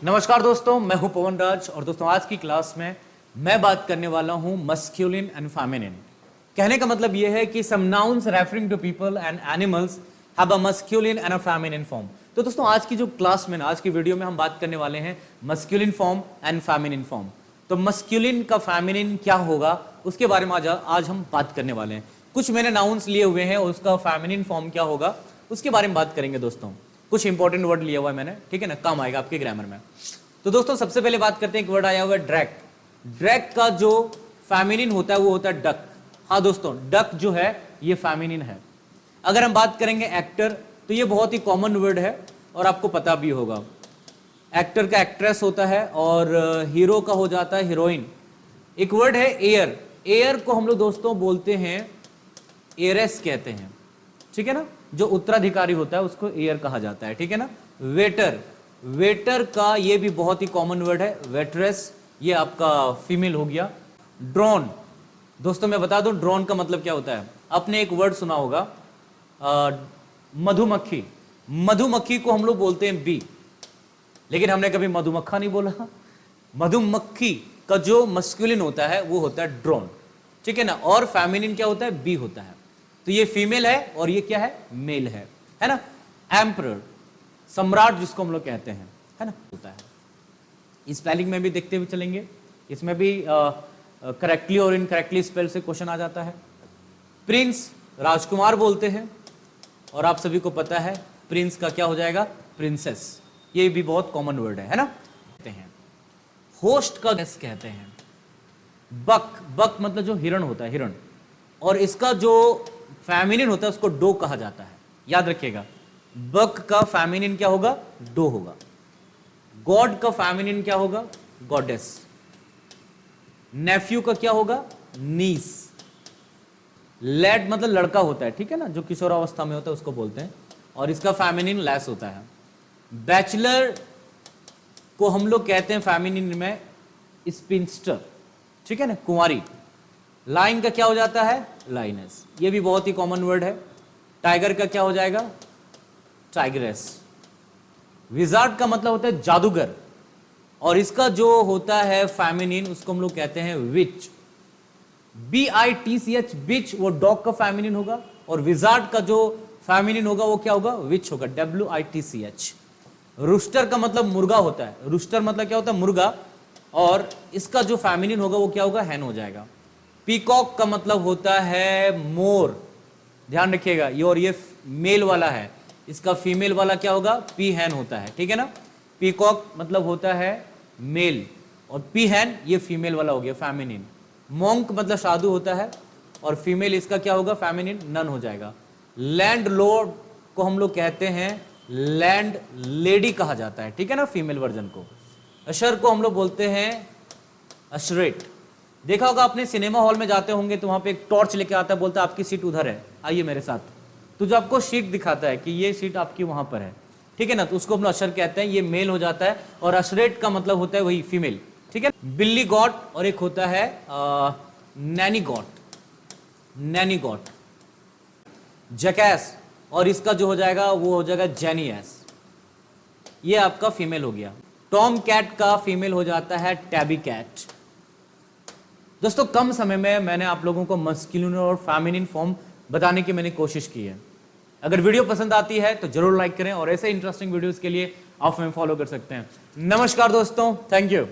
नमस्कार दोस्तों, मैं हूं पवन राज और दोस्तों आज की क्लास में मैं बात करने वाला हूं मस्क्यूलिन एंड फेमिनिन। कहने का मतलब यह है कि some nouns referring to people and animals have a masculine and a feminine form. तो दोस्तों आज की जो क्लास में आज की वीडियो में हम बात करने वाले हैं masculine form and feminine form. तो मस्क्यूलिन का फेमिनिन क्या होगा उसके बारे में आज हम बात करने वाले हैं। कुछ मैंने नाउन्स लिए हुए हैं, उसका फेमिनिन फॉर्म क्या होगा उसके बारे में बात करेंगे दोस्तों। कुछ इंपॉर्टेंट वर्ड लिया हुआ है मैंने, ठीक है ना, काम आएगा आपके ग्रामर में। तो दोस्तों सबसे पहले बात करते हैं, एक वर्ड आया हुआ है ड्रैक। ड्रैक का जो फेमिनिन होता है वो होता है डक। हाँ दोस्तों, डक जो है ये फेमिनिन है। अगर हम बात करेंगे एक्टर, तो ये बहुत ही कॉमन वर्ड है और आपको पता भी होगा। एक्टर का एक्ट्रेस होता है और हीरो का हो जाता है हीरोइन। एक वर्ड है एयर। एयर को हम लोग दोस्तों बोलते हैं एयरेस कहते हैं, ठीक है ना। जो उत्तराधिकारी होता है उसको एयर कहा जाता है, ठीक है ना। वेटर, वेटर का ये भी बहुत ही कॉमन वर्ड है वेट्रेस, ये आपका फीमेल हो गया। ड्रोन, दोस्तों मैं बता दूं ड्रोन का मतलब क्या होता है। आपने एक वर्ड सुना होगा मधुमक्खी। मधुमक्खी को हम लोग बोलते हैं बी, लेकिन हमने कभी मधुमक्खा नहीं बोला। मधुमक्खी का जो मस्कुलिन होता है वो होता है ड्रोन, ठीक है ना। और फेमिनिन क्या होता है, बी होता है। तो ये फीमेल है और ये क्या है, मेल है ना। एम्परर, सम्राट जिसको हम लोग कहते हैं, है ना, होता है। स्पेलिंग में भी देखते हुए चलेंगे, इसमें भी करेक्टली और इनकरेक्टली स्पेल से क्वेश्चन आ जाता है। प्रिंस, राजकुमार बोलते हैं और आप सभी को पता है प्रिंस का क्या हो जाएगा, प्रिंसेस। ये भी बहुत कॉमन वर्ड है ना। कहते हैं होस्ट का कहते हैं बक। बक मतलब जो हिरण होता है, हिरण। और इसका जो फेमिनिन होता है उसको डो कहा जाता है, याद रखिएगा। बक का फेमिनिन क्या होगा, डो होगा। गॉड का फेमिनिन क्या होगा, गॉडेस। नेफ्यू का क्या होगा, नीस। लैड मतलब लड़का होता है, ठीक है ना, जो किशोरावस्था में होता है उसको बोलते हैं, और इसका फेमिनिन लेस होता है। बैचलर को हम लोग कहते हैं फेमिनिन में स्पिंस्टर, ठीक है ना, कुंवारी। लाइन का क्या हो जाता है, लाइनेस। ये भी बहुत ही कॉमन वर्ड है। टाइगर का क्या हो जाएगा, टाइग्रेस। विजार्ड का मतलब होता है जादूगर, और इसका जो होता है फेमिनिन उसको हम लोग कहते हैं विच। BITCH, बिच, वो डॉग का फेमिनिन होगा, और विजार्ड का जो फेमिनिन होगा वो क्या होगा, विच होगा, WITCH। रूस्टर का मतलब मुर्गा होता है। रूस्टर मतलब क्या होता है, मुर्गा, और इसका जो फेमिनिन होगा वो क्या होगा, हैन हो जाएगा। पीकॉक का मतलब होता है मोर, ध्यान रखिएगा, ये और ये मेल वाला है, इसका फीमेल वाला क्या होगा, पी हैन होता है, ठीक है ना। पीकॉक मतलब होता है मेल और पी हैन ये फीमेल वाला हो गया, फेमिनिन। मॉन्क मतलब साधु होता है और फीमेल इसका क्या होगा, फेमिनिन, नन हो जाएगा। लैंड लॉर्ड को हम लोग कहते हैं लैंड लेडी कहा जाता है, ठीक है ना, फीमेल वर्जन को। अशर को हम लोग बोलते हैं अशरेट। देखा होगा आपने, सिनेमा हॉल में जाते होंगे तो वहां पे एक टॉर्च लेके आता है, बोलता है आपकी सीट उधर है, आइए मेरे साथ। तो जो आपको सीट दिखाता है कि ये सीट आपकी वहां पर है, ठीक है ना, तो उसको हम लोग अशर कहते हैं, ये मेल हो जाता है। और अशरेट का मतलब होता है वही फीमेल, ठीक है। बिल्ली गॉट, और एक होता है नैनी गॉट, नैनी गॉट। जैकैस, और इसका जो हो जाएगा वो हो जाएगा जेनियस, ये आपका फीमेल हो गया। टॉम कैट का फीमेल हो जाता है टैबी कैट। दोस्तों कम समय में मैंने आप लोगों को मस्कुलिन और फेमिनिन फॉर्म बताने की मैंने कोशिश की है। अगर वीडियो पसंद आती है तो जरूर लाइक करें, और ऐसे इंटरेस्टिंग वीडियोस के लिए आप हमें फॉलो कर सकते हैं। नमस्कार दोस्तों, थैंक यू।